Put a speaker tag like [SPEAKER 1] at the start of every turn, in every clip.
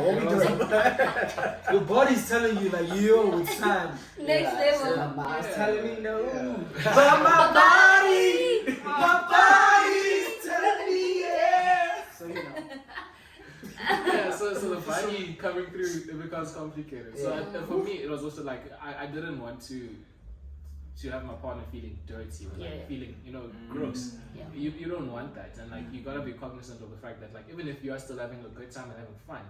[SPEAKER 1] what we doing? Your body's telling you like, yo, it's time.
[SPEAKER 2] Next level.
[SPEAKER 1] So my mind's telling me no.
[SPEAKER 3] Yeah.
[SPEAKER 1] But my body's telling me yes. So you know.
[SPEAKER 3] Yeah, so the body coming through, it becomes complicated. So
[SPEAKER 1] Yeah.
[SPEAKER 3] for me, it was also like I didn't want to have my partner feeling dirty or like feeling, gross.
[SPEAKER 2] Yeah.
[SPEAKER 3] You don't want that, and like you gotta be cognizant of the fact that like even if you are still having a good time and having fun,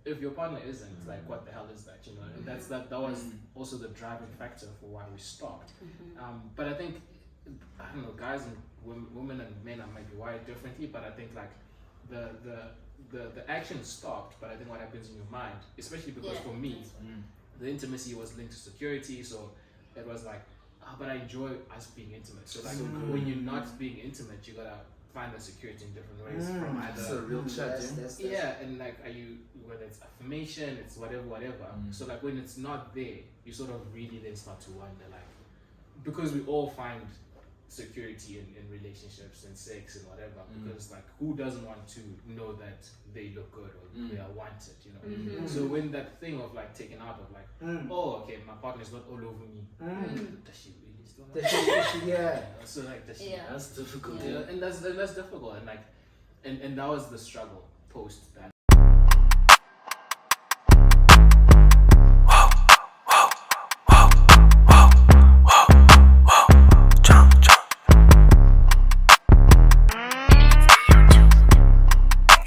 [SPEAKER 3] if your partner isn't, like what the hell is that? And that was also the driving factor for why we stopped. But I think I don't know, guys and women and men might be wired differently, but I think like the action stopped, but I think what happens in your mind, especially because for me, the intimacy was linked to security, so it was like, but I enjoy us being intimate. So like when you're not being intimate, you gotta find the security in different ways from either.
[SPEAKER 1] That's a real chat,
[SPEAKER 3] yeah, and like are you, whether it's affirmation, it's whatever. So like when it's not there, you sort of really then start to wonder, like, because we all find security in relationships and sex and whatever, because like who doesn't want to know that they look good or they are wanted, so when that thing of like taken out of like, oh okay, my partner's not all over me, does she really still not?
[SPEAKER 1] Yeah.
[SPEAKER 3] So like
[SPEAKER 1] that's difficult.
[SPEAKER 3] Yeah, and that's difficult, and like and that was the struggle post that.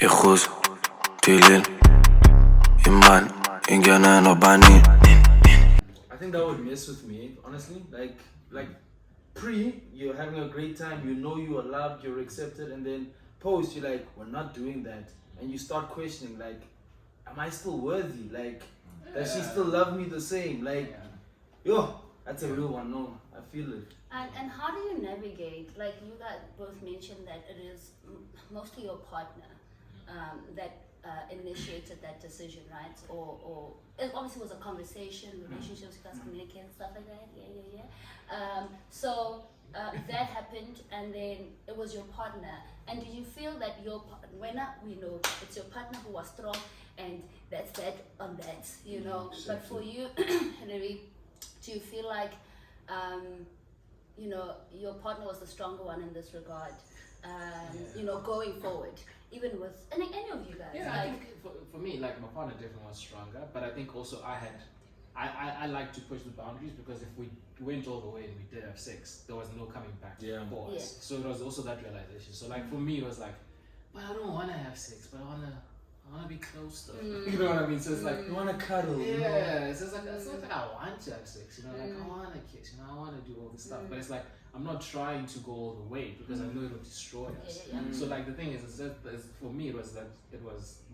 [SPEAKER 4] يخوز تيلين إيمان إنجانا نوباني.
[SPEAKER 1] I think that would mess with me, honestly. Like pre, you're having a great time, you are loved, you're accepted, and then post, you're like, we're not doing that, and you start questioning, like, am I still worthy? Like, does she still love me the same? Like, yo, that's a real one. No, I feel it.
[SPEAKER 2] And how do you navigate? Like you guys both mentioned that it is mostly your partner that initiated that decision, right? Or it obviously was a conversation, relationships, you guys communicate and stuff like that. Yeah. So that happened, and then it was your partner. And do you feel that we know it's your partner who was strong, and that's that on that, But for you, Hilary, do you feel like your partner was the stronger one in this regard, going forward, even with any of you guys?
[SPEAKER 3] Yeah, I think for me, like my partner definitely was stronger, but I think also I like to push the boundaries, because if we went all the way and we did have sex, there was no coming back for us.
[SPEAKER 2] Yeah.
[SPEAKER 3] So it was also that realization. So like for me, it was like, but I don't want to have sex, but I want to be close though. You know what I mean? So it's like
[SPEAKER 1] You want to cuddle.
[SPEAKER 3] yeah, so it's like I want to have sex, like I want to kiss, I want to do all this stuff, but it's like I'm not trying to go all the way, because I know it will destroy us. So like the thing is for me it was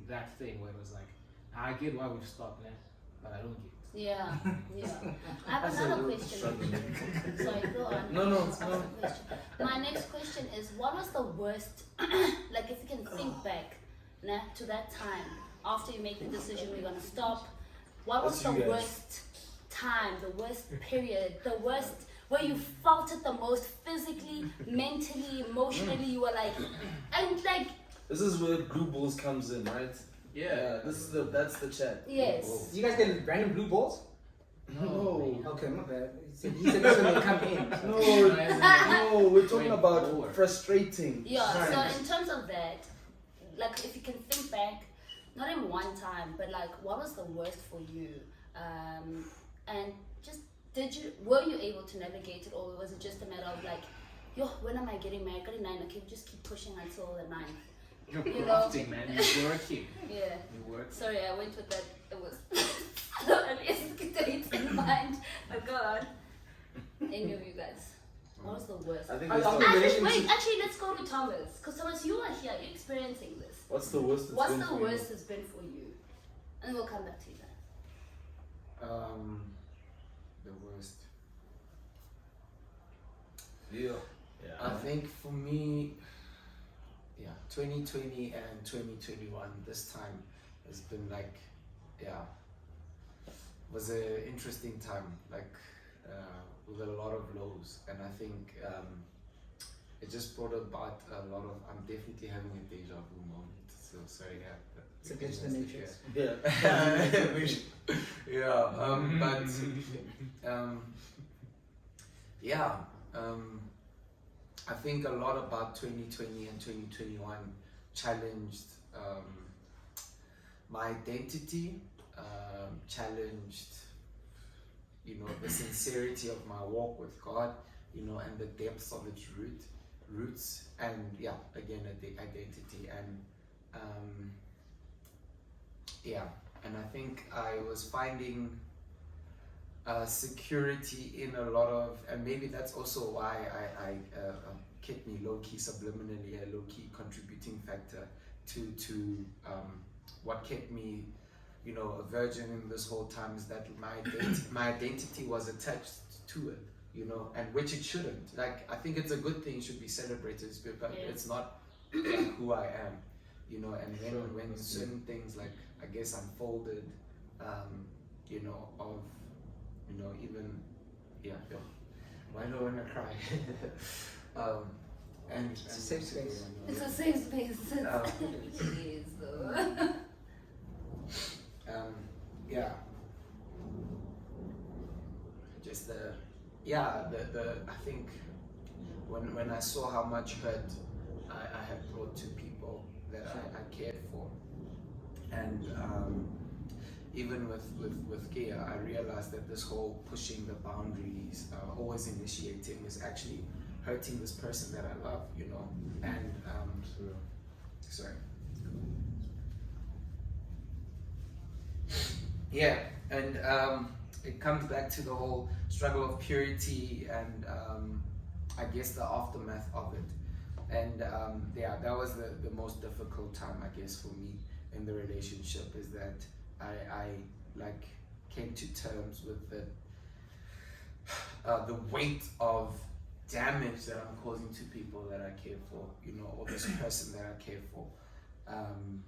[SPEAKER 3] that thing where it was like, I get why we've stopped now, but I don't get it.
[SPEAKER 2] Yeah. I have another question. Sorry, go on.
[SPEAKER 1] No.
[SPEAKER 2] Question. My next question is, what was the worst, like if you can think back to that time, after you make the decision we're going to stop, what was the worst time, the worst period, the worst, where you felt it the most physically, mentally, emotionally, you were like, and like...
[SPEAKER 1] This is where blue balls comes in, right?
[SPEAKER 3] Yeah.
[SPEAKER 1] That's the chat.
[SPEAKER 2] Yes.
[SPEAKER 5] You guys get random blue balls?
[SPEAKER 1] No.
[SPEAKER 5] Okay, my bad. He said that's when they come in.
[SPEAKER 1] No, we're talking about frustrating.
[SPEAKER 2] Yeah,
[SPEAKER 1] times.
[SPEAKER 2] so in terms of that, like if you can think back, not in one time, but like what was the worst for you? And just were you able to navigate it, or was it just a matter of like, when am I getting married? Got a 9, okay, we just keep pushing until the 9.
[SPEAKER 3] You're crafting, man. You're working.
[SPEAKER 2] Yeah.
[SPEAKER 3] You work.
[SPEAKER 2] Sorry, I went with that. It was an escapade in mind. But go on. Any of you guys? What was the worst?
[SPEAKER 1] I think
[SPEAKER 2] Actually, let's go to Thomas. Because Thomas, you are here. You're experiencing this.
[SPEAKER 1] What's the worst?
[SPEAKER 2] What's the worst it's been for you? And then we'll come back to you then.
[SPEAKER 6] The worst.
[SPEAKER 1] Yeah.
[SPEAKER 6] I think for me, 2020 and 2021, this time has been like, was an interesting time, like with a lot of lows, and I think it just brought about a lot of, I'm definitely having a deja vu moment. So sorry, yeah.
[SPEAKER 5] It's a glitch in the matrix.
[SPEAKER 6] I think a lot about 2020 and 2021 challenged my identity, challenged, the sincerity of my walk with God, and the depths of its roots, and again, the identity, and and I think I was finding security in a lot of, and maybe that's also why I kept me low-key subliminally, a low-key contributing factor to what kept me, a virgin in this whole time, is that my identity was attached to it, and which it shouldn't. Like, I think it's a good thing, it should be celebrated, but it's not like who I am, and when certain things, like, I guess, unfolded, of, even, why do I want to cry? And
[SPEAKER 5] It's a safe space.
[SPEAKER 2] It's a safe space. It is though.
[SPEAKER 6] Just the I think when I saw how much hurt I had brought to people that I cared for, and even with Kia, I realized that this whole pushing the boundaries, always initiating, is actually hurting this person that I love, and sorry. Yeah, and it comes back to the whole struggle of purity and I guess the aftermath of it. And that was the most difficult time, I guess, for me in the relationship, is that I like came to terms with the weight of damage that I'm causing to people that I care for, or this person that I care for. And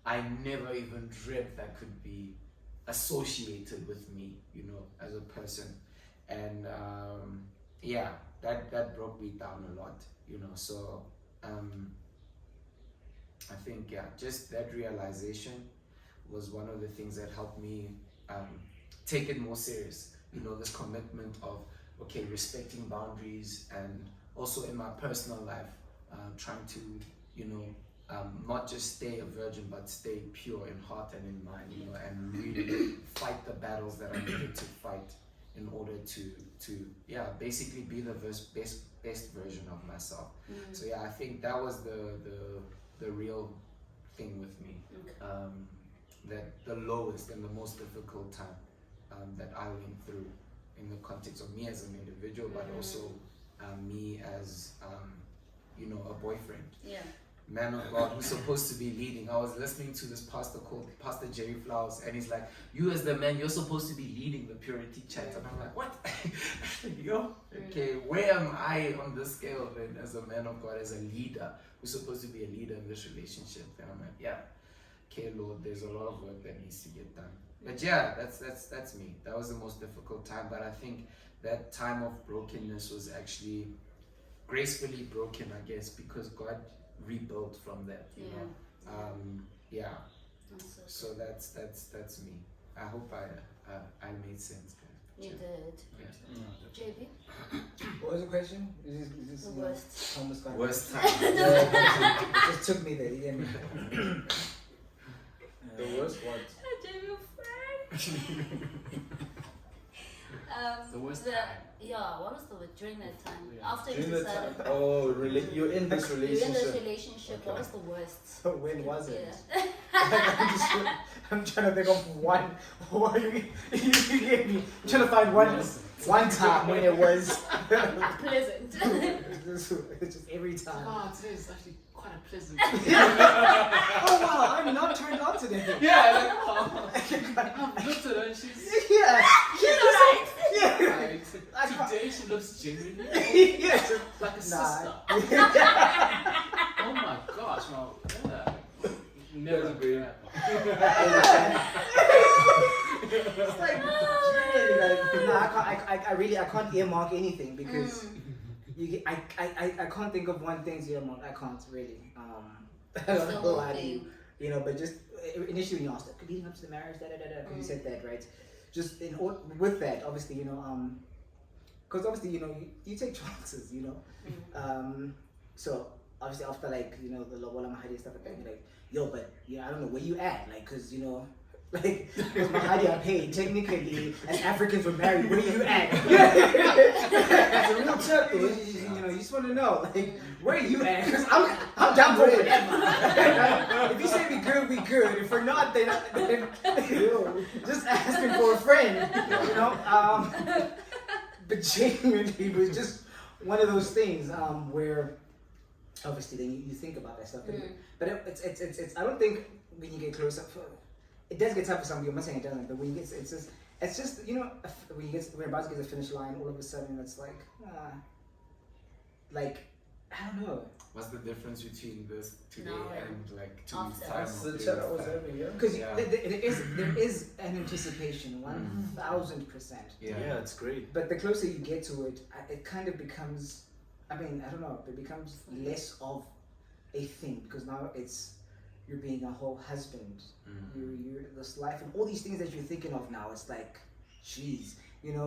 [SPEAKER 6] I never even dreamt that could be associated with me, as a person. And that broke me down a lot, so I think just that realization was one of the things that helped me take it more serious, this commitment of respecting boundaries, and also in my personal life, trying to not just stay a virgin, but stay pure in heart and in mind, and really fight the battles that I needed to fight in order to basically be the best version of myself. So I think that was the real thing with me, that the lowest and the most difficult time that I went through in the context of me as an individual, but also me as a boyfriend. Man of God who's supposed to be leading. I was listening to this pastor called Pastor Jerry Flowers, and he's like, you as the man, you're supposed to be leading the purity chat. And I'm like, what? Where am I on this scale then, as a man of God, as a leader, who's supposed to be a leader in this relationship? And I'm like, Lord, there's a lot of work that needs to get done. But that's me. That was the most difficult time, but I think that time of brokenness was actually gracefully broken, I guess, because God rebuilt from that, So that's me. I hope I made sense, guys.
[SPEAKER 2] You did. JB?
[SPEAKER 5] What was the question? Is this
[SPEAKER 2] The worst.
[SPEAKER 5] Thomas got
[SPEAKER 6] Worst time.
[SPEAKER 5] it just took me there, you get me?
[SPEAKER 1] The worst what?
[SPEAKER 2] JB,
[SPEAKER 3] The worst time.
[SPEAKER 2] What was the word during that time?
[SPEAKER 3] Yeah.
[SPEAKER 2] After
[SPEAKER 1] During
[SPEAKER 2] you
[SPEAKER 1] the time,
[SPEAKER 2] decided
[SPEAKER 1] you're in this
[SPEAKER 2] you're in this
[SPEAKER 1] relationship.
[SPEAKER 2] relationship, what was the worst?
[SPEAKER 5] So when was it?
[SPEAKER 2] Yeah.
[SPEAKER 5] I'm trying to think of one. What you get me? I'm trying to find one time when it was
[SPEAKER 2] Pleasant.
[SPEAKER 5] it's just every time.
[SPEAKER 3] Oh, today is actually quite a pleasant.
[SPEAKER 5] Oh wow, I'm not turned on today.
[SPEAKER 3] I've looked at her and she's
[SPEAKER 2] She's alright.
[SPEAKER 3] today she looks genuinely like a sister. Oh my gosh, never agree.
[SPEAKER 5] It's like, really, I can't earmark anything because I can't think of one thing, I can't really. I
[SPEAKER 2] It's
[SPEAKER 5] don't
[SPEAKER 2] the
[SPEAKER 5] know
[SPEAKER 2] whole
[SPEAKER 5] how do
[SPEAKER 2] thing.
[SPEAKER 5] you know, but just initially when you asked, leading up to the marriage, because you said that, right? Just with that, obviously, because obviously, you take chances, so obviously after like, the Lobola Mahadi and stuff like that, you're like, yo, but I don't know where you at, like, cause like, because Mahadi are paid, technically, as Africans were married, where you at? That's a real check, you just want to know, like, where you at? Because I'm down for whatever. If you say we good, we good. If we're not, then just asking for a friend, But genuinely, it was just one of those things where, obviously, then you think about that stuff. But it's I don't think when you get close up, it does get tough for some people. I'm not saying it doesn't, but when you get, it's just when we're about to get to the finish line, all of a sudden it's like, I don't know.
[SPEAKER 6] What's the difference between this today
[SPEAKER 2] No,
[SPEAKER 6] and like 2 weeks
[SPEAKER 2] after.
[SPEAKER 6] time?
[SPEAKER 1] That's
[SPEAKER 6] or
[SPEAKER 1] the
[SPEAKER 6] three
[SPEAKER 1] chat I
[SPEAKER 6] weeks
[SPEAKER 1] was
[SPEAKER 6] time?
[SPEAKER 1] having, yeah.
[SPEAKER 5] Because
[SPEAKER 6] Yeah.
[SPEAKER 5] there is an anticipation, 1,000%.
[SPEAKER 6] Yeah.
[SPEAKER 1] Yeah, it's great.
[SPEAKER 5] But the closer you get to it, it kind of becomes, I don't know, it becomes less of a thing because now you're being a whole husband. You're this life and all these things that you're thinking of now, it's like, jeez.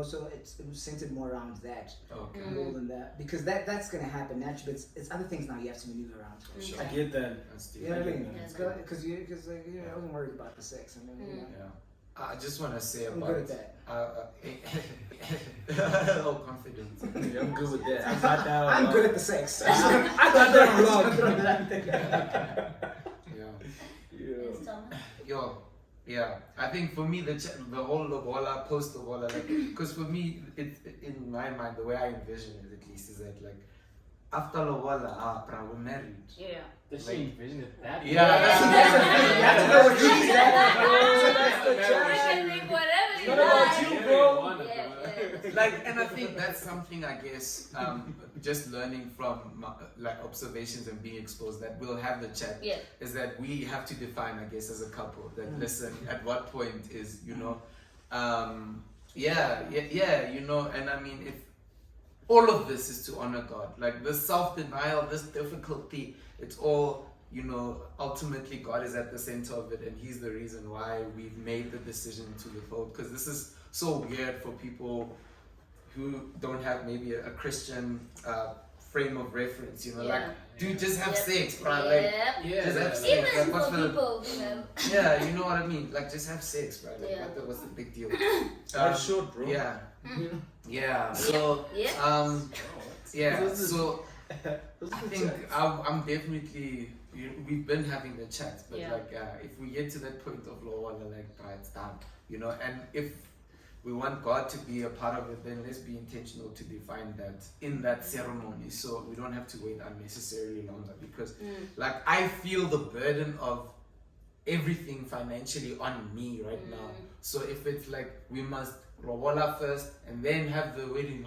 [SPEAKER 5] So it was centered more around that,
[SPEAKER 6] Okay.
[SPEAKER 5] more than that, because that's gonna happen naturally. But it's other things now you have to maneuver around.
[SPEAKER 1] I get that.
[SPEAKER 6] That's deep.
[SPEAKER 5] You know what I mean?
[SPEAKER 2] Yeah.
[SPEAKER 5] Because I wasn't worried about the sex.
[SPEAKER 6] Yeah. I just want to say
[SPEAKER 5] I'm
[SPEAKER 6] about
[SPEAKER 5] good at
[SPEAKER 6] that. Oh, confident.
[SPEAKER 1] Yeah, I'm good with that. I'm not down.
[SPEAKER 5] I'm good at the sex.
[SPEAKER 1] I got that wrong.
[SPEAKER 6] Yeah.
[SPEAKER 2] Yes, Thomas?
[SPEAKER 6] Yo, yeah. I think for me the whole Lobola, post Lobola, like, because for me it in my mind the way I envision it at least is that like after Lobola, we're married.
[SPEAKER 2] Yeah.
[SPEAKER 3] Does she envision it that way?
[SPEAKER 6] Yeah, that's the thing. You have to know what it is.
[SPEAKER 1] That's the
[SPEAKER 2] You
[SPEAKER 1] challenge.
[SPEAKER 2] can think whatever you
[SPEAKER 1] What about
[SPEAKER 2] like.
[SPEAKER 1] you, bro?
[SPEAKER 2] Yeah.
[SPEAKER 6] Like, and I think that's something I guess just learning from like observations and being exposed that we'll have the chat
[SPEAKER 2] Yeah.
[SPEAKER 6] is that we have to define, I guess, as a couple that listen at what point is and I mean if all of this is to honor God, like this self-denial, this difficulty, it's all ultimately God is at the center of it and He's the reason why we've made the decision to withhold, because this is so weird for people who don't have maybe a Christian frame of reference, like, dude, just have sex, bro. Like, just have sex.
[SPEAKER 2] Even
[SPEAKER 6] Like, what's
[SPEAKER 2] for
[SPEAKER 6] the,
[SPEAKER 2] people,
[SPEAKER 6] yeah, you know what I mean? Like, just have sex, bro. Like,
[SPEAKER 2] Yeah.
[SPEAKER 6] what's the big deal?
[SPEAKER 1] Life's short, bro.
[SPEAKER 6] Yeah. Yeah. So,
[SPEAKER 2] Yeah.
[SPEAKER 6] yeah. So, I think I'm definitely. We've been having the chat, but
[SPEAKER 2] Yeah.
[SPEAKER 6] like, if we get to that point of law, like, it's done, and if we want God to be a part of it, then let's be intentional to define that in that ceremony, so we don't have to wait unnecessarily longer. Because, like, I feel the burden of everything financially on me right now. So if it's like we must robola first and then have the wedding,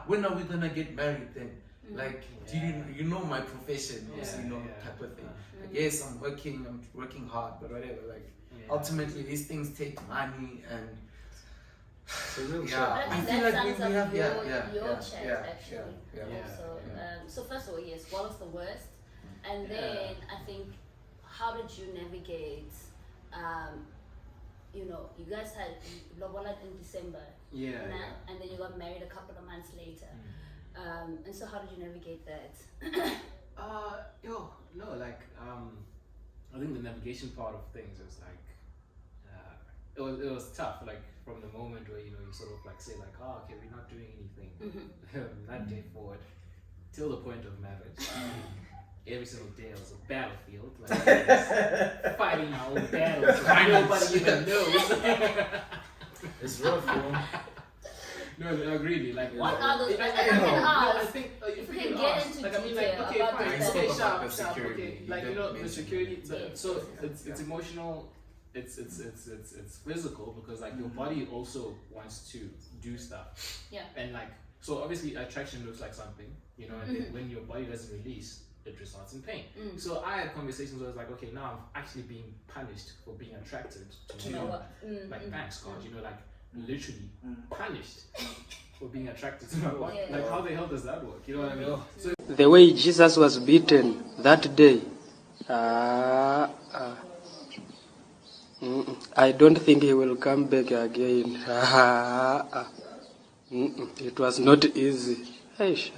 [SPEAKER 6] when are we gonna get married then? Like, do you know my profession, type of thing. Like, yes, I'm working hard, but whatever. Like, ultimately, these things take money and.
[SPEAKER 2] I
[SPEAKER 6] I
[SPEAKER 2] think
[SPEAKER 6] feel
[SPEAKER 2] that
[SPEAKER 6] like
[SPEAKER 2] sums
[SPEAKER 6] we
[SPEAKER 2] up
[SPEAKER 6] have
[SPEAKER 2] your chat actually.
[SPEAKER 6] yeah.
[SPEAKER 2] Also, so first of all, yes, what was the worst? And then I think, how did you navigate? You guys had Lobola in December, and then you got married a couple of months later. And so, how did you navigate that?
[SPEAKER 3] I think the navigation part of things was like, it was tough. Like from the moment where you sort of like say like, oh, okay, we're not doing anything, that day forward, till the point of marriage. Every single day was a battlefield, like fighting our own battles. Nobody even knows.
[SPEAKER 1] It's rough, bro.
[SPEAKER 3] No, really, like
[SPEAKER 2] What are those?
[SPEAKER 3] I
[SPEAKER 2] ask.
[SPEAKER 3] think
[SPEAKER 2] If you can get into
[SPEAKER 3] like, I mean, like,
[SPEAKER 2] detail
[SPEAKER 3] okay,
[SPEAKER 2] about
[SPEAKER 3] fine,
[SPEAKER 2] this.
[SPEAKER 3] okay,
[SPEAKER 6] Spoke about the
[SPEAKER 3] sharp,
[SPEAKER 6] security.
[SPEAKER 3] okay,
[SPEAKER 6] You
[SPEAKER 3] like
[SPEAKER 6] did
[SPEAKER 3] the
[SPEAKER 6] mention
[SPEAKER 3] security.
[SPEAKER 2] Yeah.
[SPEAKER 3] So it's emotional, it's physical because like your body also wants to do stuff.
[SPEAKER 2] Yeah.
[SPEAKER 3] And like so, obviously, attraction looks like something, and then when your body doesn't release, it results in pain. So I had conversations where I was like, okay, now I'm actually being punished for being attracted to
[SPEAKER 2] You know what?
[SPEAKER 3] like thanks God, like literally punished for being attracted to my partner.
[SPEAKER 2] Yeah.
[SPEAKER 3] Like, how the hell does that work? You know what I mean? So
[SPEAKER 7] The way Jesus was beaten that day, I don't think he will come back again. It was not easy. Eish,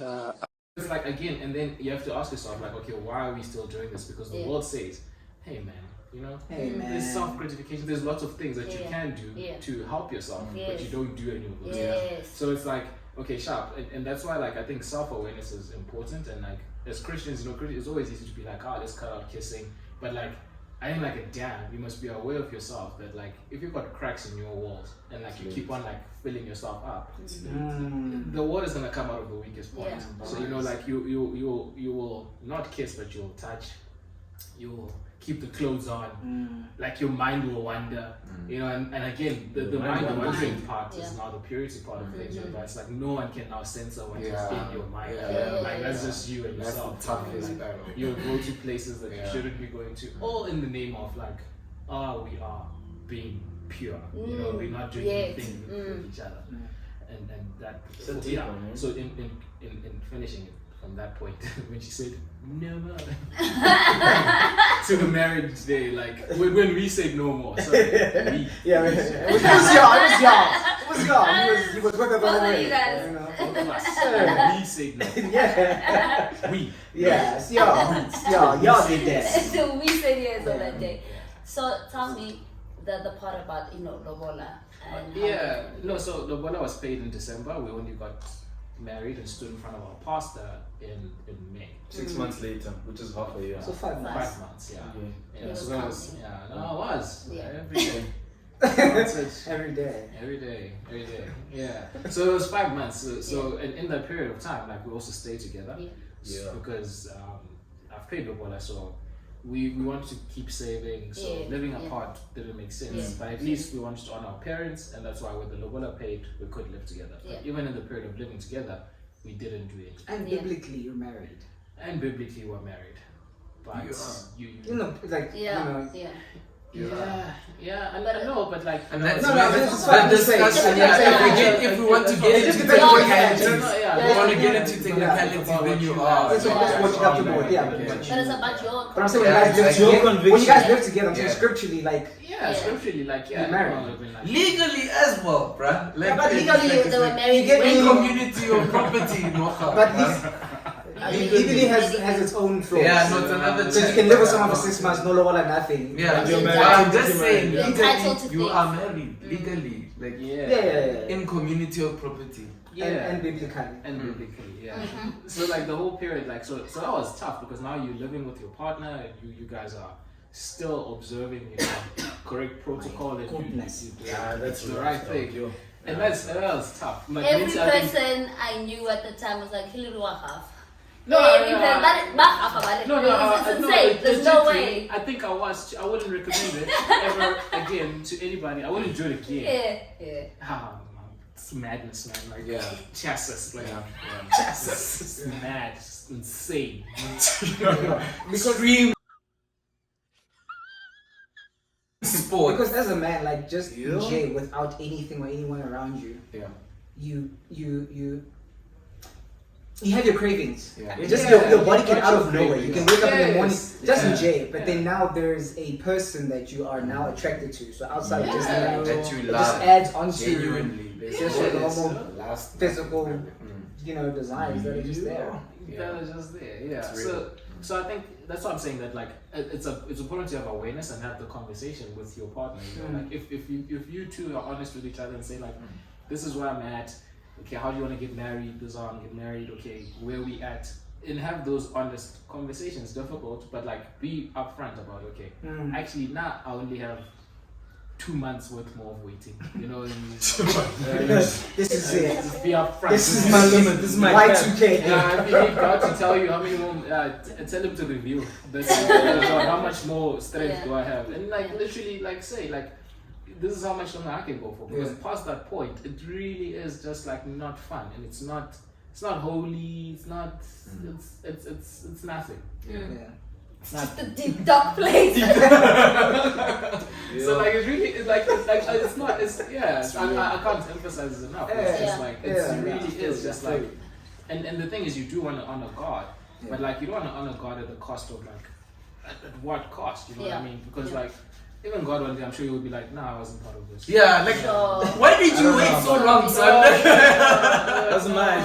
[SPEAKER 3] it's like, again, and then you have to ask yourself, like, okay, why are we still doing this? Because the world says, hey man, you know,
[SPEAKER 5] Hey, man.
[SPEAKER 3] there's self-gratification, there's lots of things that you can do to help yourself, but
[SPEAKER 2] Yes.
[SPEAKER 3] you don't do any of those
[SPEAKER 2] Yes.
[SPEAKER 3] things. So it's like, okay, sharp, and that's why, like, I think self-awareness is important, and like, as Christians, you know, it's always easy to be like, oh, let's cut out kissing, but like, I am like a dam. You must be aware of yourself that, like, if you've got cracks in your walls and like you keep on like filling yourself up, the water's gonna come out of the weakest point.
[SPEAKER 2] Yeah.
[SPEAKER 3] So you know, like you will not kiss, but you'll touch. You'll keep the clothes on. Like your mind will wander. You know, and again, the mind wandering part is now the purity part of things. Right? It's like no one can now censor what is in your mind. Like that's just you and
[SPEAKER 6] That's
[SPEAKER 3] yourself.
[SPEAKER 6] the toughest battle.
[SPEAKER 3] You'll go to places that you shouldn't be going to, all in the name of like, we are being pure. You know, we're not doing anything with each other, and that.
[SPEAKER 1] So deep, man.
[SPEAKER 3] So in finishing it from that point, when she said no more to the marriage day, like when we said no more, sorry, we.
[SPEAKER 5] Yeah, it was y'all. It was y'all. He was with us
[SPEAKER 2] Both
[SPEAKER 5] all the
[SPEAKER 2] of
[SPEAKER 5] way.
[SPEAKER 2] you guys.
[SPEAKER 5] You know?
[SPEAKER 3] Both of us. We said no.
[SPEAKER 5] Yeah.
[SPEAKER 3] We.
[SPEAKER 5] Yeah, it's y'all. Y'all did that.
[SPEAKER 2] So we said yes on that day. So tell me the part about lobola and
[SPEAKER 3] Yeah, no, so the bola was paid in December. We only got married and stood in front of our pastor in May.
[SPEAKER 1] 6 months later, which is half a year.
[SPEAKER 5] So 5 months.
[SPEAKER 3] 5 months, yeah.
[SPEAKER 1] Yeah.
[SPEAKER 3] Yeah, so that was, no, it was.
[SPEAKER 2] Yeah.
[SPEAKER 3] Every day. That's it.
[SPEAKER 5] Every day.
[SPEAKER 3] Every day, yeah. So it was 5 months. So in that period of time, like we also stayed together.
[SPEAKER 1] Yeah.
[SPEAKER 3] Because I've paid the bola, so we wanted to keep saving. So living apart didn't make sense. But at least we wanted to honor our parents, and that's why with the lobola paid, we could live together. But even in the period of living together, we didn't do it.
[SPEAKER 5] And biblically, you're married.
[SPEAKER 3] And biblically, we're married. But
[SPEAKER 5] You know, like, you know.
[SPEAKER 3] Yeah, and no, but like,
[SPEAKER 6] And that's
[SPEAKER 5] that
[SPEAKER 6] discussion. If we want to get into technicalities, we want to get into technicalities, then you are.
[SPEAKER 5] That's what you have to do. Yeah.
[SPEAKER 2] But it's about your.
[SPEAKER 5] But I'm saying when you guys live together, I'm saying scripturally, like.
[SPEAKER 3] scripturally, like,
[SPEAKER 5] You're married.
[SPEAKER 6] Legally as well, bruh. Like,
[SPEAKER 5] But legally,
[SPEAKER 2] they were married.
[SPEAKER 6] in community or property, no.
[SPEAKER 5] But legally has its own flaws.
[SPEAKER 6] Yeah, no, it's another.
[SPEAKER 5] So you can live with someone for 6 months, no lobola, nothing.
[SPEAKER 6] Yeah,
[SPEAKER 5] And you're
[SPEAKER 2] You're
[SPEAKER 5] married.
[SPEAKER 6] I'm just saying,
[SPEAKER 2] You're entitled to
[SPEAKER 6] legally, you
[SPEAKER 2] things.
[SPEAKER 6] are married. Legally, like,
[SPEAKER 5] Yeah.
[SPEAKER 6] in community or property.
[SPEAKER 5] And biblically.
[SPEAKER 3] And biblically, So like the whole period, like so that was tough because now you're living with your partner, and you guys are still observing, correct protocol that you do.
[SPEAKER 1] That's
[SPEAKER 3] the right thing. And that was tough. Like,
[SPEAKER 2] Every
[SPEAKER 3] mentally, I think-
[SPEAKER 2] person I knew at the time was like, Hiliruwa half.
[SPEAKER 3] No,
[SPEAKER 2] Every
[SPEAKER 3] no,
[SPEAKER 2] person, it's insane. There's no way.
[SPEAKER 3] I think I wouldn't recommend it ever again to anybody. I wouldn't do it again.
[SPEAKER 2] Yeah.
[SPEAKER 3] It's madness, man. Like, chassis, like,
[SPEAKER 6] Chassis.
[SPEAKER 3] it's mad, it's insane.
[SPEAKER 6] Extreme sport.
[SPEAKER 5] Because as a man, like just Jay, without anything or anyone around you, you have your cravings. Just your body can out of nowhere. You can wake up in the morning, just in Jay, but then now there's a person that you are now attracted to. So outside just like,
[SPEAKER 6] that you
[SPEAKER 5] it
[SPEAKER 6] love
[SPEAKER 5] just adds onto
[SPEAKER 6] genuinely.
[SPEAKER 5] just your normal
[SPEAKER 6] Last
[SPEAKER 5] physical, desires that are just there.
[SPEAKER 3] That is just there, So I think that's what I'm saying, that like it's important to have awareness and have the conversation with your partner. Like if you two are honest with each other and say like, this is where I'm at. Okay, how do you want to get married? This is how I'm get married. Okay, where we at? And have those honest conversations. Difficult, but like be upfront about. Okay, actually now I only have 2 months worth more of waiting. You know what I mean?
[SPEAKER 5] This is it.
[SPEAKER 3] Just be upfront.
[SPEAKER 5] This is my limit. This is my Y2K.
[SPEAKER 3] If you need God to tell you how many more, tell him to review. How much more strength do I have? And like literally, like say like, this is how much longer I can go for. Because past that point, it really is just like not fun, and it's not holy. It's not. It's nothing.
[SPEAKER 2] It's just a deep dark place.
[SPEAKER 3] So like it's really it's like like it's not. It's I can't emphasize it enough. It's just like it really is just like, and the thing is, you do want to honor God, but like you don't want to honor God at the cost of like, at what cost? You know what I mean? Because like. Even God one day, I'm sure you would be like, nah, I wasn't part of this.
[SPEAKER 6] Yeah, like, why did you wait so long, son?
[SPEAKER 1] That's mine.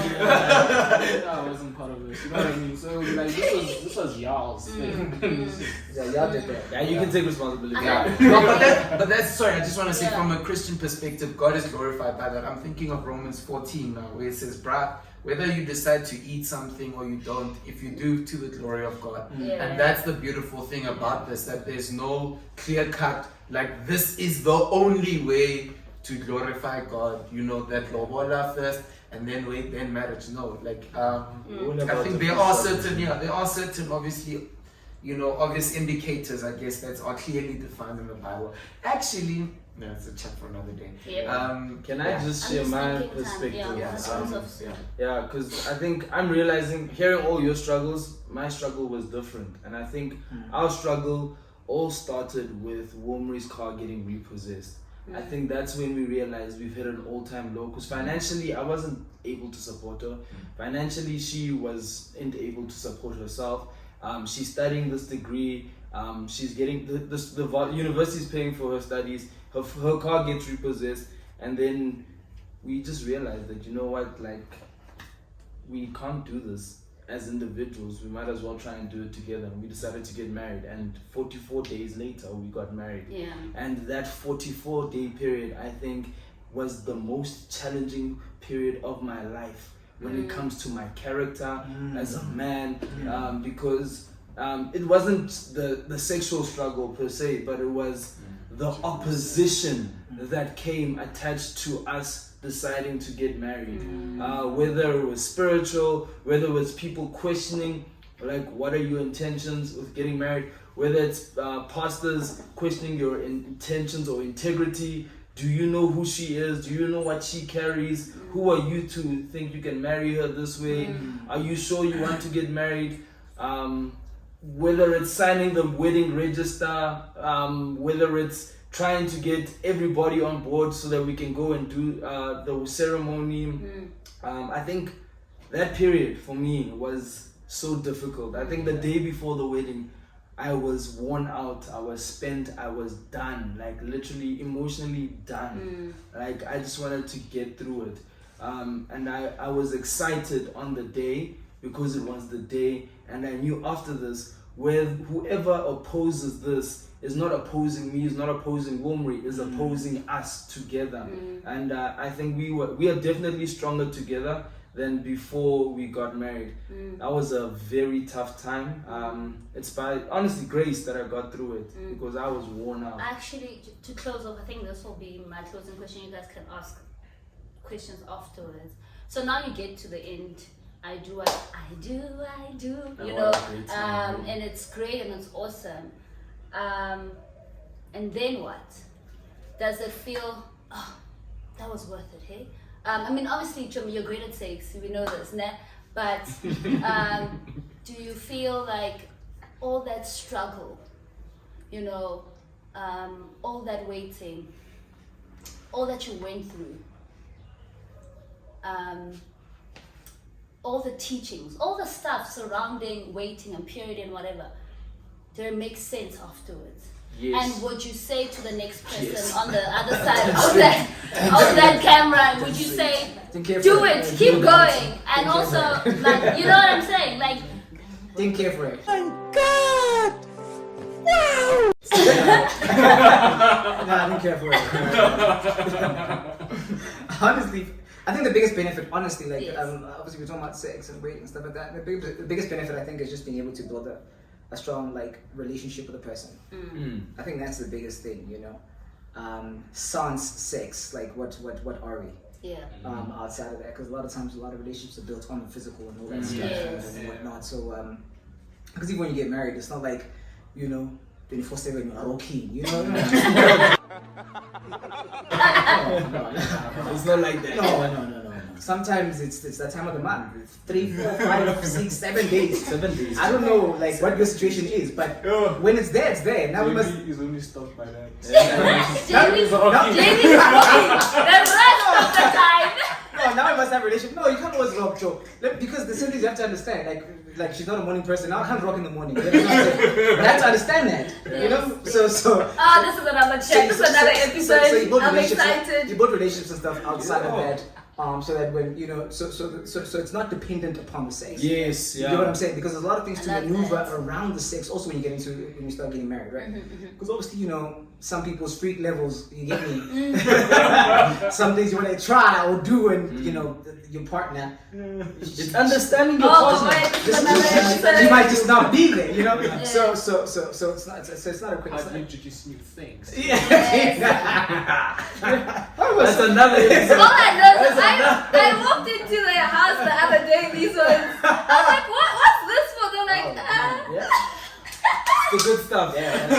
[SPEAKER 3] No, I wasn't part of this. You know what I mean? So it was like, this was y'all's thing.
[SPEAKER 5] Yeah, y'all did that.
[SPEAKER 1] Yeah, you can take responsibility.
[SPEAKER 6] No, but that's sorry. I just want to say from a Christian perspective, God is glorified by that. I'm thinking of Romans 14 now, where it says, "Bruh, whether you decide to eat something or you don't, if you do, to the glory of God." And that's the beautiful thing about this, that there's no clear cut, like this is the only way to glorify God. You know, that lobola first and then wait, then marriage. No, like I think there are certain obviously, you know, obvious indicators, I guess, that are clearly defined in the Bible. Actually, no, it's a chat for another day.
[SPEAKER 1] Can I just share my perspective?
[SPEAKER 2] Yeah,
[SPEAKER 1] because I think I'm realizing, hearing all your struggles, my struggle was different. And I think our struggle all started with Womri's car getting repossessed. I think that's when we realized we've hit an all-time low, because financially I wasn't able to support her. Financially she wasn't able to support herself. She's studying this degree. She's getting the university's paying for her studies. Her car gets repossessed, and then we just realized that, you know what, like, we can't do this as individuals. We might as well try and do it together. And we decided to get married, and 44 days later we got married. And that 44-day period, I think, was the most challenging period of my life when it comes to my character as a man, because it wasn't the sexual struggle per se, but it was the opposition that came attached to us deciding to get married. Whether it was spiritual, whether it was people questioning, like, what are your intentions with getting married, whether it's pastors questioning your intentions or integrity. Do you know who she is? Do you know what she carries? Who are you to think you can marry her this way? Are you sure you want to get married? Whether it's signing the wedding register, whether it's trying to get everybody on board so that we can go and do the ceremony. I think that period for me was so difficult. I think the day before the wedding, I was worn out, I was spent, I was done, like literally emotionally done. Like I just wanted to get through it. And I was excited on the day because it was the day, and I knew after this, whoever opposes this is not opposing me, is not opposing Womri, is opposing us together. And I think we are definitely stronger together than before we got married. That was a very tough time. It's by honestly grace that I got through it, because I was worn out.
[SPEAKER 2] Actually, to close off, I think this will be my closing question. You guys can ask questions afterwards. So now you get to the end. I do what I do, you know, and it's great and it's awesome. And then what? Does it feel, oh, that was worth it, hey? I mean, obviously, Chum, you're great at sex, we know this, nah? But do you feel like all that struggle, you know, all that waiting, all that you went through, all the teachings, all the stuff surrounding waiting and period and whatever, did it make sense afterwards?
[SPEAKER 1] Yes.
[SPEAKER 2] And would you say to the next person on the other side of that camera, would you say, do it, keep going, and also, like, you know what I'm saying? Like,
[SPEAKER 5] Didn't care for it.
[SPEAKER 4] My God! Wow!
[SPEAKER 5] No, I didn't care for it. Honestly, I think the biggest benefit, honestly, like,
[SPEAKER 2] Yes.
[SPEAKER 5] obviously we're talking about sex and weight and stuff like that. The biggest benefit, I think, is just being able to build a strong, like, relationship with a person. I think that's the biggest thing, you know. Sans sex, like, what are we?
[SPEAKER 2] yeah.
[SPEAKER 5] Outside of that, because a lot of times a lot of relationships are built on the physical and all that stuff
[SPEAKER 2] Yes.
[SPEAKER 5] and whatnot. So, because even when you get married, it's not like, you know, 24/7 you're all keen, you know.
[SPEAKER 1] It's not like that.
[SPEAKER 5] No. sometimes it's that time of the month. It's 3, 4, 5, 6, 7 days.
[SPEAKER 1] 7 days.
[SPEAKER 5] I don't know like what your situation is, but when it's there, it's there. Now we must.
[SPEAKER 3] He's only stopped by that.
[SPEAKER 2] Jamie's rocking the rest of the time.
[SPEAKER 5] No, now we must have a relationship. No, you can't always rock, Joe. Because the thing is, you have to understand. Like she's not a morning person. Now I can't rock in the morning. You know what I'm saying? But I have to understand that. You know. So.
[SPEAKER 2] This is another chat. This is another episode.
[SPEAKER 5] So you build
[SPEAKER 2] I'm
[SPEAKER 5] relationships.
[SPEAKER 2] excited.
[SPEAKER 5] You build relationships and stuff outside of that. So that when you know, so it's not dependent upon the sex.
[SPEAKER 1] Yes,
[SPEAKER 5] You
[SPEAKER 1] yeah.
[SPEAKER 5] know what I'm saying? Because there's a lot of things
[SPEAKER 2] I
[SPEAKER 5] to
[SPEAKER 2] love
[SPEAKER 5] maneuver
[SPEAKER 2] that.
[SPEAKER 5] around the sex. Also, when you start getting married, right? Because obviously, you know, some people's freak levels. You get me? Some things you want to try or do, and you know, your partner.
[SPEAKER 1] It's understanding your
[SPEAKER 2] Oh,
[SPEAKER 1] partner.
[SPEAKER 2] boy, this is another episode.
[SPEAKER 5] You might just not be there, you know.
[SPEAKER 2] Yeah.
[SPEAKER 5] So it's not a quick.
[SPEAKER 3] How do you introduce new things?
[SPEAKER 1] That's another episode.
[SPEAKER 2] All I know is I walked into their house the other day, these ones. I was like, what's this for? They're like,
[SPEAKER 1] Yeah. The good stuff.
[SPEAKER 5] Yeah.
[SPEAKER 2] I was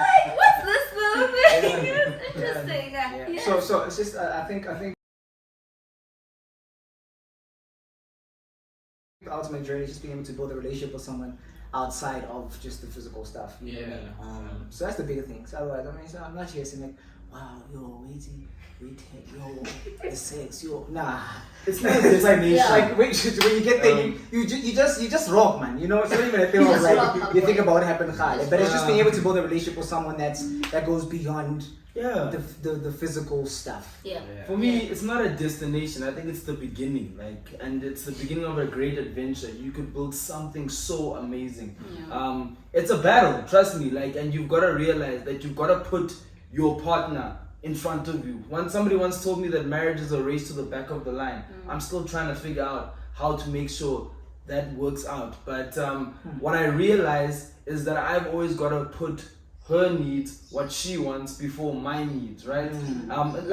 [SPEAKER 2] like, what's this little thing? It's interesting.
[SPEAKER 5] Yeah. So it's just I think the ultimate journey is just being able to build a relationship with someone outside of just the physical stuff. You know what I mean? So that's the bigger thing. So otherwise, I mean, so I'm not here saying like, wow, yo, waiting, yo, the sex, yo, nah.
[SPEAKER 1] It's not a destination.
[SPEAKER 2] Yeah.
[SPEAKER 5] Like when you get there, you just rock, man. You know, it's not even a thing of
[SPEAKER 2] Just rock,
[SPEAKER 5] like you think about what happened, but it's just
[SPEAKER 1] Yeah.
[SPEAKER 5] being able to build a relationship with someone that goes beyond
[SPEAKER 1] Yeah.
[SPEAKER 5] the physical stuff.
[SPEAKER 2] Yeah.
[SPEAKER 1] For me, it's not a destination. I think it's the beginning. And it's the beginning of a great adventure. You could build something so amazing.
[SPEAKER 2] Yeah.
[SPEAKER 1] It's a battle, trust me. And you've got to realize that you've got to put your partner in front of you. Somebody once told me that marriage is a race to the back of the line. I'm still trying to figure out how to make sure that works out. But what I realize is that I've always got to put her needs, what she wants, before my needs, right?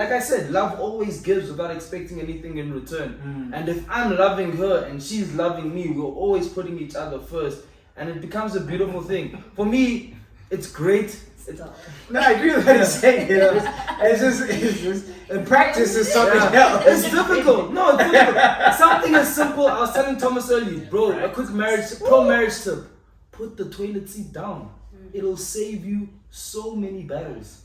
[SPEAKER 1] Like I said, love always gives without expecting anything in return. And if I'm loving her and she's loving me, we're always putting each other first, and it becomes a beautiful thing. For me, it's great.
[SPEAKER 5] No, I agree with what you're saying. You know, it's just the practice is something else.
[SPEAKER 1] It's difficult. No, it's difficult. Something as simple. I was telling Thomas earlier, bro, a quick pro marriage tip. Put the toilet seat down. It'll save you so many battles.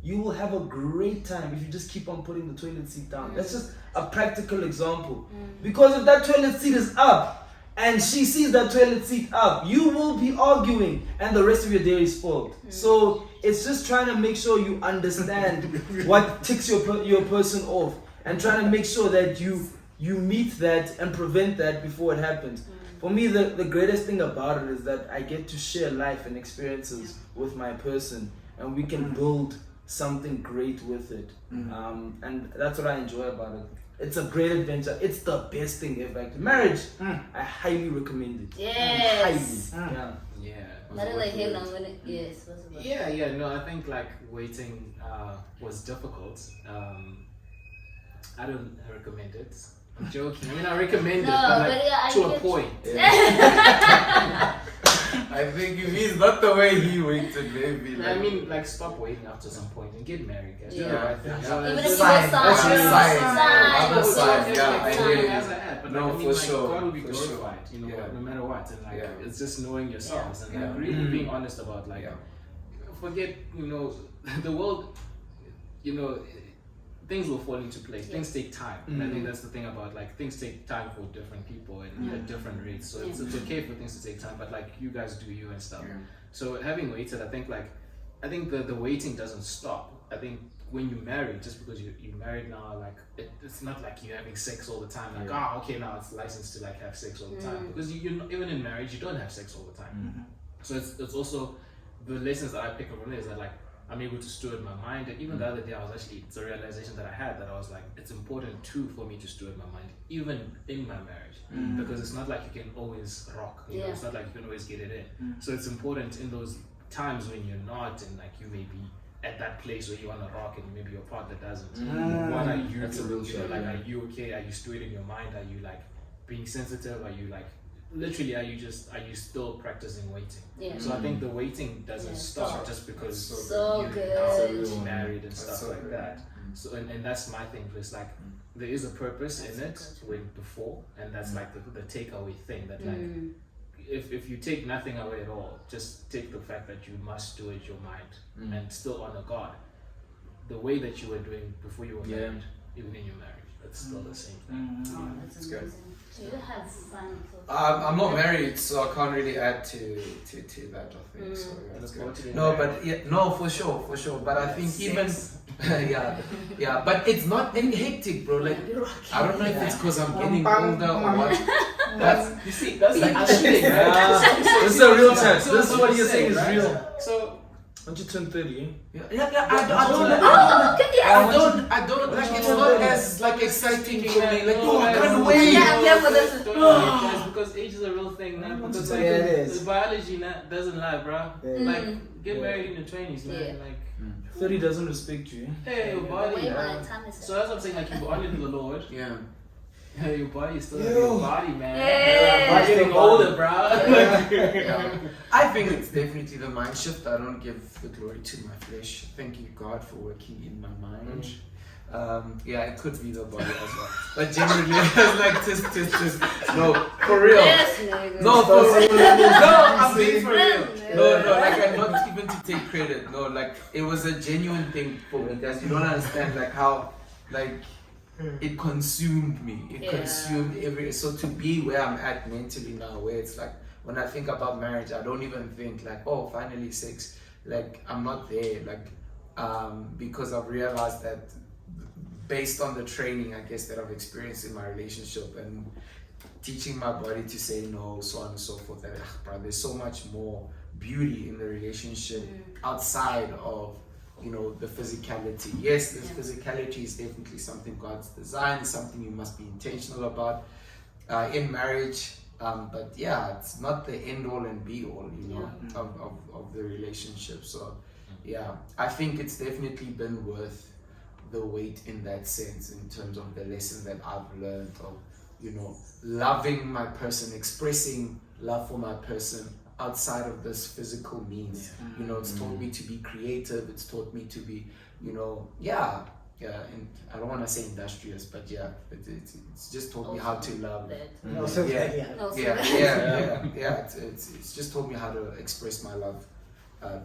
[SPEAKER 1] You will have a great time if you just keep on putting the toilet seat down. That's just a practical example. Because if that toilet seat is up and she sees that toilet seat up, you will be arguing and the rest of your day is spoiled. So it's just trying to make sure you understand what ticks your person off, and trying to make sure that you meet that and prevent that before it happens. For me, the greatest thing about it is that I get to share life and experiences with my person, and we can build something great with it. And that's what I enjoy about it. It's a great adventure. It's the best thing ever. Marriage, I highly recommend it.
[SPEAKER 2] Yes.
[SPEAKER 1] Highly. Yeah.
[SPEAKER 3] Yeah.
[SPEAKER 2] Not like hell, I'm gonna. Yes.
[SPEAKER 3] Yeah. No, I think waiting was difficult. I don't recommend it. I'm joking. I mean, I recommend it, but
[SPEAKER 2] I
[SPEAKER 3] to a
[SPEAKER 2] get
[SPEAKER 3] point.
[SPEAKER 6] I think if he's not the way he waited, maybe.
[SPEAKER 3] I mean, stop waiting after some point and get married, guys.
[SPEAKER 2] Yeah.
[SPEAKER 3] Do the right thing.
[SPEAKER 2] Even if
[SPEAKER 3] It's
[SPEAKER 2] you
[SPEAKER 6] Sign.
[SPEAKER 2] go
[SPEAKER 6] That's a sign.
[SPEAKER 2] sign.
[SPEAKER 6] Other side, yeah, I hear you.
[SPEAKER 3] As I had, but
[SPEAKER 6] No,
[SPEAKER 3] I mean,
[SPEAKER 6] for sure,
[SPEAKER 3] God will be
[SPEAKER 6] for sure.
[SPEAKER 3] glorified,
[SPEAKER 6] Yeah.
[SPEAKER 3] no matter what. And
[SPEAKER 6] Yeah.
[SPEAKER 3] it's just knowing yourselves and
[SPEAKER 6] Yeah.
[SPEAKER 3] really being honest about
[SPEAKER 6] Yeah.
[SPEAKER 3] forget, the world, things will fall into place.
[SPEAKER 2] Yeah.
[SPEAKER 3] Things take time. And I think that's the thing about things take time for different people and at different rates. So it's okay for things to take time, but you guys do you and stuff.
[SPEAKER 6] Yeah.
[SPEAKER 3] So having waited, I think the waiting doesn't stop. I think when you marry, just because you're married now, it's not like you're having sex all the time. Okay, now it's licensed to have sex all the time. Because you even in marriage, you don't have sex all the time. So it's also the lessons that I pick up from it is that I'm able to steward my mind. And even the other day, it's a realization that I had that I was it's important too for me to steward my mind, even in my marriage, because it's not like you can always rock. You know, it's not like you can always get it in. So it's important in those times when you're not, and you may be at that place where you want to rock, and maybe your partner doesn't. What are you
[SPEAKER 6] That's a
[SPEAKER 3] doing?
[SPEAKER 6] real
[SPEAKER 3] Are you okay? Are you stewarding your mind? Are you being sensitive? Are you literally, are you still practicing waiting?
[SPEAKER 2] Yeah.
[SPEAKER 3] So I think the waiting doesn't stop just because
[SPEAKER 2] So
[SPEAKER 3] you're
[SPEAKER 2] good.
[SPEAKER 3] married and stuff
[SPEAKER 6] so
[SPEAKER 3] like
[SPEAKER 6] good.
[SPEAKER 3] that. So and that's my thing. It's there is a purpose in it
[SPEAKER 2] That's good.
[SPEAKER 3] when before, and that's like the takeaway thing that like if you take nothing away at all, just take the fact that you must do it your mind and still honor God, the way that you were doing before you were married, even in your marriage, that's still the same thing.
[SPEAKER 2] Oh, that's
[SPEAKER 6] It's good.
[SPEAKER 2] amazing. So you have fun.
[SPEAKER 6] I'm not married, so I can't really add to that. I think so. Yeah,
[SPEAKER 3] Look
[SPEAKER 6] it's
[SPEAKER 3] forward
[SPEAKER 6] good.
[SPEAKER 3] to being
[SPEAKER 6] No,
[SPEAKER 3] married.
[SPEAKER 6] but no, for sure. But I think even yeah. But it's not any hectic, bro. Like I don't know if it's because I'm getting older or what. That's
[SPEAKER 3] You see, that's like
[SPEAKER 6] That's
[SPEAKER 3] shit,
[SPEAKER 6] it,
[SPEAKER 3] right?
[SPEAKER 1] This is a real
[SPEAKER 3] So-
[SPEAKER 1] test.
[SPEAKER 3] so
[SPEAKER 1] This is
[SPEAKER 3] that's
[SPEAKER 1] what you're
[SPEAKER 3] saying,
[SPEAKER 1] saying is
[SPEAKER 3] right?
[SPEAKER 1] real.
[SPEAKER 3] So
[SPEAKER 1] Once you turn 30,
[SPEAKER 6] yeah. I don't like it's not as like exciting for me. Like oh, I can't wait.
[SPEAKER 2] Yeah, I'm here for this.
[SPEAKER 3] Don't worry, guys, because age is a real thing, man. Because like,
[SPEAKER 5] Yeah, it is.
[SPEAKER 3] the biology doesn't lie, bro.
[SPEAKER 5] Yeah.
[SPEAKER 3] Like, get married in your 20s, man.
[SPEAKER 2] Yeah.
[SPEAKER 3] Like,
[SPEAKER 1] 30 doesn't respect you.
[SPEAKER 3] hey, your body.
[SPEAKER 2] Way by the time is
[SPEAKER 3] So that's what I'm saying. Like, you've honored the Lord.
[SPEAKER 6] Yeah.
[SPEAKER 3] Hey, your body still has your body, man.
[SPEAKER 2] Yeah.
[SPEAKER 3] You're getting older, bro.
[SPEAKER 6] Yeah. I think it's definitely the mind shift. I don't give the glory to my flesh. Thank you, God, for working in my mind. Yeah, it could be the body as well. But generally, like, just, no, for real.
[SPEAKER 2] Yes, nigga.
[SPEAKER 6] No, for real. No, I'm being for real.
[SPEAKER 2] Yeah.
[SPEAKER 6] No, like, I'm not even to take credit. No, like, it was a genuine thing for me, guys. You don't understand, like, how, like, it consumed me. It
[SPEAKER 2] Yeah.
[SPEAKER 6] consumed so to be where I'm at mentally now, where it's like when I think about marriage, I don't even think like, oh, finally sex. Like I'm not there. Like because I've realized that based on the training, I guess, that I've experienced in my relationship and teaching my body to say no, so on and so forth. That bro, there's so much more beauty in the relationship outside of the physicality. Yes, this physicality is definitely something God's designed, something you must be intentional about in marriage. But yeah, it's not the end all and be all, of the relationship. So yeah, I think it's definitely been worth the wait in that sense, in terms of the lesson that I've learned of, loving my person, expressing love for my person outside of this physical means. It's taught me to be creative. It's taught me to be, and I don't want to say industrious, but yeah, it's just taught me how to love.
[SPEAKER 2] No,
[SPEAKER 5] So,
[SPEAKER 6] Yeah.
[SPEAKER 2] No,
[SPEAKER 6] Yeah. It's just taught me how to express my love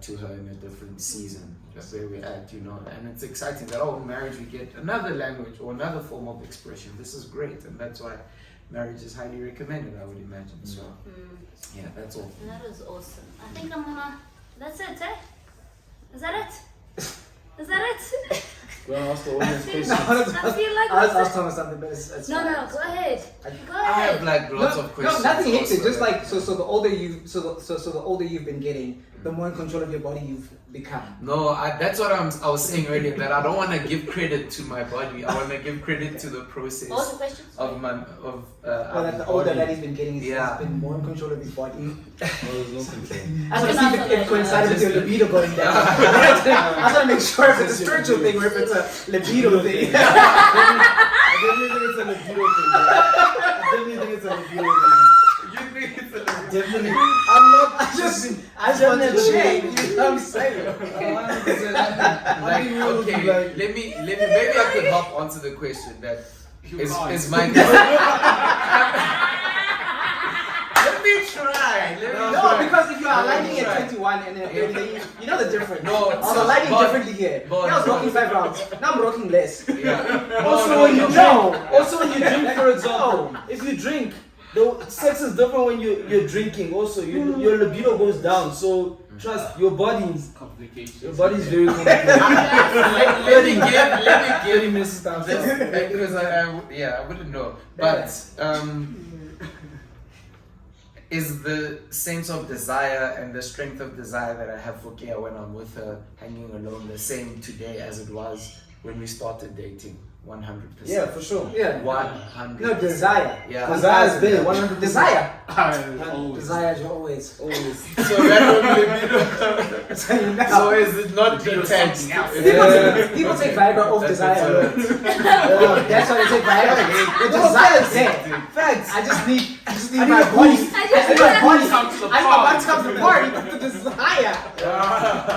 [SPEAKER 6] to her in a different season. That's where we're at, and it's exciting that in marriage we get another language or another form of expression. This is great, and that's why marriage is highly recommended, I would imagine. So yeah, that's all.
[SPEAKER 2] That is awesome. I think I'm gonna. That's it, eh? Is that it? Is that it?
[SPEAKER 1] We're gonna ask the audience questions.
[SPEAKER 2] I feel like
[SPEAKER 5] I was
[SPEAKER 2] that's
[SPEAKER 5] asked Thomas something, but it's
[SPEAKER 2] No,
[SPEAKER 5] fine.
[SPEAKER 2] no, go ahead. Go
[SPEAKER 6] I have
[SPEAKER 2] ahead.
[SPEAKER 6] like lots of questions.
[SPEAKER 5] No, nothing hectic.
[SPEAKER 6] also
[SPEAKER 5] Just
[SPEAKER 6] that-
[SPEAKER 5] like so the older the older you've been getting, the more in control of your body you've become.
[SPEAKER 6] No, that's what I was saying earlier, that I don't want to give credit to my body. I want to give credit to the process
[SPEAKER 2] What was the question?
[SPEAKER 6] of my
[SPEAKER 5] Well, that the older that he's been getting, he's
[SPEAKER 6] Yeah.
[SPEAKER 5] been more in control of his body.
[SPEAKER 1] There's no control.
[SPEAKER 5] I just want to see if it coincides with your libido going down. I just want to make sure if it's a spiritual thing or if it's a libido thing.
[SPEAKER 1] I definitely think it's a libido thing. Bro. I definitely think it's a libido thing.
[SPEAKER 6] You think it's a
[SPEAKER 1] Definitely.
[SPEAKER 5] I'm not. I just want to check. You know what I'm saying?
[SPEAKER 1] 100%.
[SPEAKER 6] like, okay,
[SPEAKER 1] Like-
[SPEAKER 6] let me maybe I could hop onto the question that
[SPEAKER 3] You
[SPEAKER 6] is
[SPEAKER 3] can't.
[SPEAKER 6] my let me try.
[SPEAKER 5] No, because if you are aligning at 21 and then you know the difference.
[SPEAKER 6] No,
[SPEAKER 5] I was
[SPEAKER 6] so-
[SPEAKER 5] aligning
[SPEAKER 6] but-
[SPEAKER 5] differently here.
[SPEAKER 6] but-
[SPEAKER 5] I was rocking 5 rounds. Now I'm rocking less.
[SPEAKER 6] Yeah.
[SPEAKER 1] Also, when you drink, also when you drink, for example, if you drink, the sex is different when you're drinking. Also, your libido goes down. So trust your body.
[SPEAKER 3] Complications.
[SPEAKER 1] Your body is very complicated.
[SPEAKER 6] let me give
[SPEAKER 1] Very messed up.
[SPEAKER 6] because I wouldn't know. But is the sense of desire and the strength of desire that I have for Kia when I'm with her hanging alone the same today as it was when we started dating? 100%.
[SPEAKER 1] Yeah, for sure.
[SPEAKER 5] Yeah.
[SPEAKER 6] 100%.
[SPEAKER 5] No, desire.
[SPEAKER 6] Yeah.
[SPEAKER 5] Desire is there. 100%. Desire.
[SPEAKER 3] Always.
[SPEAKER 5] Desire is always. Always.
[SPEAKER 6] So that would
[SPEAKER 5] So you know.
[SPEAKER 6] So is it not detached?
[SPEAKER 5] People take Viagra off
[SPEAKER 6] That's
[SPEAKER 5] desire.
[SPEAKER 6] what's
[SPEAKER 5] That's why they take Viagra. The desire is there.
[SPEAKER 1] Facts.
[SPEAKER 5] I just need I just need my body. I need my body.
[SPEAKER 3] Come to the
[SPEAKER 5] I need my body
[SPEAKER 3] party.
[SPEAKER 5] to come to the party, but the desire.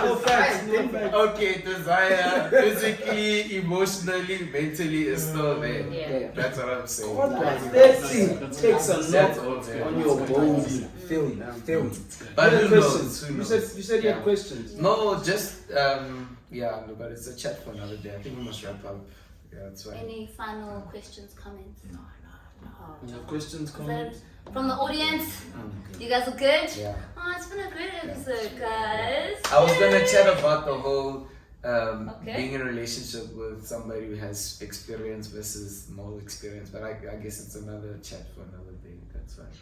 [SPEAKER 1] No facts, no facts.
[SPEAKER 6] Okay, desire, physically, emotionally, mentally is still there.
[SPEAKER 2] Yeah.
[SPEAKER 6] That's what I'm saying.
[SPEAKER 1] What
[SPEAKER 6] Like,
[SPEAKER 1] was that?
[SPEAKER 3] That's
[SPEAKER 1] Takes a
[SPEAKER 6] That's
[SPEAKER 1] knock
[SPEAKER 6] all there.
[SPEAKER 1] on your bones.
[SPEAKER 5] Feel me. Feel me.
[SPEAKER 6] But
[SPEAKER 1] You had
[SPEAKER 6] who knows?
[SPEAKER 1] questions.
[SPEAKER 6] Who
[SPEAKER 1] You
[SPEAKER 6] knows?
[SPEAKER 1] said you had
[SPEAKER 6] Yeah.
[SPEAKER 1] questions.
[SPEAKER 6] No, just yeah, no, but it's a chat for another day. I think we must wrap up. Yeah, that's fine.
[SPEAKER 2] Any final questions, comments?
[SPEAKER 5] No.
[SPEAKER 2] Oh.
[SPEAKER 1] No questions,
[SPEAKER 2] Is that
[SPEAKER 1] comments.
[SPEAKER 2] from the audience? You guys are good?
[SPEAKER 6] Yeah.
[SPEAKER 2] Oh, it's been a great episode, guys.
[SPEAKER 6] I was gonna chat about the whole
[SPEAKER 2] Okay.
[SPEAKER 6] being in a relationship with somebody who has experience versus no experience, but I guess it's another chat for another day. That's fine.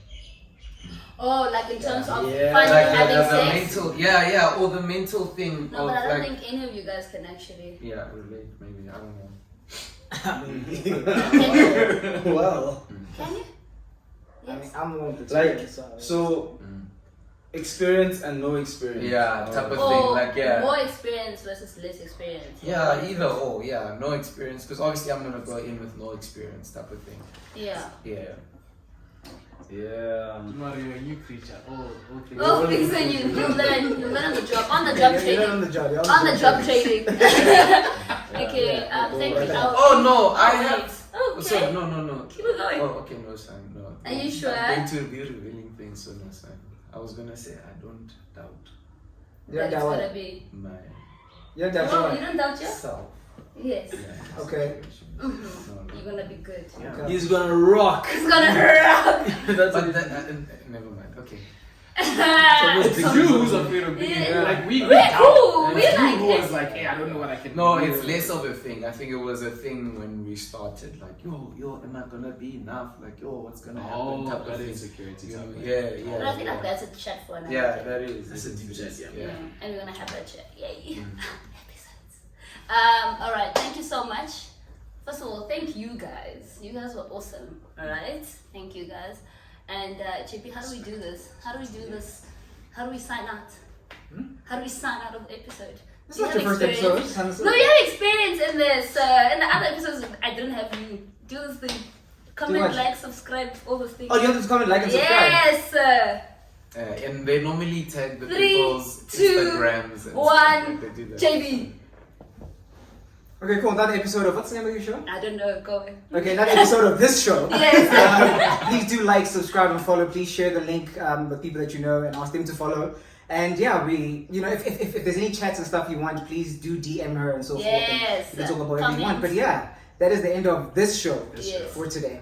[SPEAKER 2] Oh, like in terms of
[SPEAKER 1] Yeah.
[SPEAKER 2] finally
[SPEAKER 6] Like
[SPEAKER 2] having
[SPEAKER 6] the
[SPEAKER 2] sex?
[SPEAKER 6] mental, yeah, or the mental thing
[SPEAKER 2] No,
[SPEAKER 6] of
[SPEAKER 2] but I don't
[SPEAKER 6] like,
[SPEAKER 2] think any of you guys can actually.
[SPEAKER 6] yeah, relate maybe. I don't know.
[SPEAKER 2] Can you?
[SPEAKER 5] Well,
[SPEAKER 2] Can you?
[SPEAKER 5] I mean,
[SPEAKER 2] Yes.
[SPEAKER 5] I'm one of the
[SPEAKER 1] Like,
[SPEAKER 5] two,
[SPEAKER 1] so
[SPEAKER 6] Mm.
[SPEAKER 1] experience and no experience.
[SPEAKER 6] Yeah, type of
[SPEAKER 1] Oh.
[SPEAKER 6] thing.
[SPEAKER 2] Or
[SPEAKER 6] like, yeah.
[SPEAKER 2] more experience versus less experience.
[SPEAKER 6] Yeah, either or, yeah, no experience, because obviously I'm gonna go in with no experience, type of thing.
[SPEAKER 2] Yeah.
[SPEAKER 6] Yeah.
[SPEAKER 1] Yeah.
[SPEAKER 3] Mario, a new creature. Oh, okay.
[SPEAKER 2] Oh, things on you. You learn on the job. On the job
[SPEAKER 5] You're
[SPEAKER 2] training.
[SPEAKER 5] on the job. You're
[SPEAKER 2] On the job
[SPEAKER 5] training.
[SPEAKER 2] training. Okay, thank you.
[SPEAKER 6] Oh no, I have.
[SPEAKER 2] Okay.
[SPEAKER 6] So no.
[SPEAKER 2] Keep it going.
[SPEAKER 6] Oh, okay, no, it's fine. No.
[SPEAKER 2] Are you sure?
[SPEAKER 6] I'm going to be revealing things, so no, it's fine. I was gonna say I don't doubt
[SPEAKER 5] You're
[SPEAKER 2] That it's
[SPEAKER 5] that
[SPEAKER 2] gonna
[SPEAKER 5] one.
[SPEAKER 2] be.
[SPEAKER 6] my
[SPEAKER 5] You're that
[SPEAKER 2] No, you
[SPEAKER 5] one.
[SPEAKER 2] don't doubt yourself?
[SPEAKER 6] self.
[SPEAKER 2] Yes.
[SPEAKER 6] Yeah.
[SPEAKER 5] Okay.
[SPEAKER 2] Mm-hmm. You're gonna be good.
[SPEAKER 6] Yeah.
[SPEAKER 5] Okay.
[SPEAKER 1] He's gonna rock.
[SPEAKER 2] It's gonna rock.
[SPEAKER 1] That's
[SPEAKER 6] But
[SPEAKER 1] what
[SPEAKER 6] never mind. Okay.
[SPEAKER 3] It's you who's afraid of being
[SPEAKER 2] Yeah.
[SPEAKER 3] like we
[SPEAKER 2] We're
[SPEAKER 3] doubt.
[SPEAKER 2] cool.
[SPEAKER 3] And
[SPEAKER 2] We
[SPEAKER 3] it's you
[SPEAKER 2] like
[SPEAKER 3] who
[SPEAKER 2] this.
[SPEAKER 3] was like, hey, I don't know what I can
[SPEAKER 6] No,
[SPEAKER 3] do.
[SPEAKER 6] it's less of a thing. I think it was a thing when we started. Like, yo, am I gonna be enough? Like, yo, what's gonna happen?
[SPEAKER 3] Oh,
[SPEAKER 6] type of
[SPEAKER 3] that
[SPEAKER 6] thing.
[SPEAKER 3] insecurity.
[SPEAKER 6] You know,
[SPEAKER 3] type of-
[SPEAKER 6] yeah.
[SPEAKER 2] But I feel like that's a chat for another
[SPEAKER 6] Yeah,
[SPEAKER 2] day.
[SPEAKER 6] that is.
[SPEAKER 1] That's a deep chat, yeah.
[SPEAKER 2] Yeah. And we're gonna have that chat. Yay.
[SPEAKER 6] Mm.
[SPEAKER 2] Episodes. Alright, thank you so much. First of all, thank you guys. You guys were awesome. Alright? Thank you guys. And JP, how do we do this? How do we do this? How do we sign out? How do we sign out of the episode?
[SPEAKER 5] This is
[SPEAKER 2] Do you
[SPEAKER 5] not your
[SPEAKER 2] have
[SPEAKER 5] first
[SPEAKER 2] experience?
[SPEAKER 5] episode.
[SPEAKER 2] No, you have experience in this. In the other episodes, I didn't have you. Do this thing. Comment,
[SPEAKER 5] what?
[SPEAKER 2] like, subscribe, all those things.
[SPEAKER 5] Oh, you have to comment, like, and subscribe.
[SPEAKER 2] Yes!
[SPEAKER 6] And they normally tag the
[SPEAKER 2] 3,
[SPEAKER 6] people's
[SPEAKER 2] 2,
[SPEAKER 6] Instagrams and
[SPEAKER 2] 1,
[SPEAKER 6] stuff, like they do that.
[SPEAKER 2] JB.
[SPEAKER 5] Okay, cool. Another episode of what's the name of your show?
[SPEAKER 2] I don't know, go on.
[SPEAKER 5] Okay, another episode of this show.
[SPEAKER 2] Yes.
[SPEAKER 5] Please do like, subscribe, and follow. Please share the link with people that you know and ask them to follow. And yeah, if there's any chats and stuff you want, please do DM her and so forth.
[SPEAKER 2] Yes.
[SPEAKER 5] And we can talk about whatever you want.
[SPEAKER 2] Comment.
[SPEAKER 5] But yeah, that is the end of this show
[SPEAKER 2] Yes.
[SPEAKER 5] for today.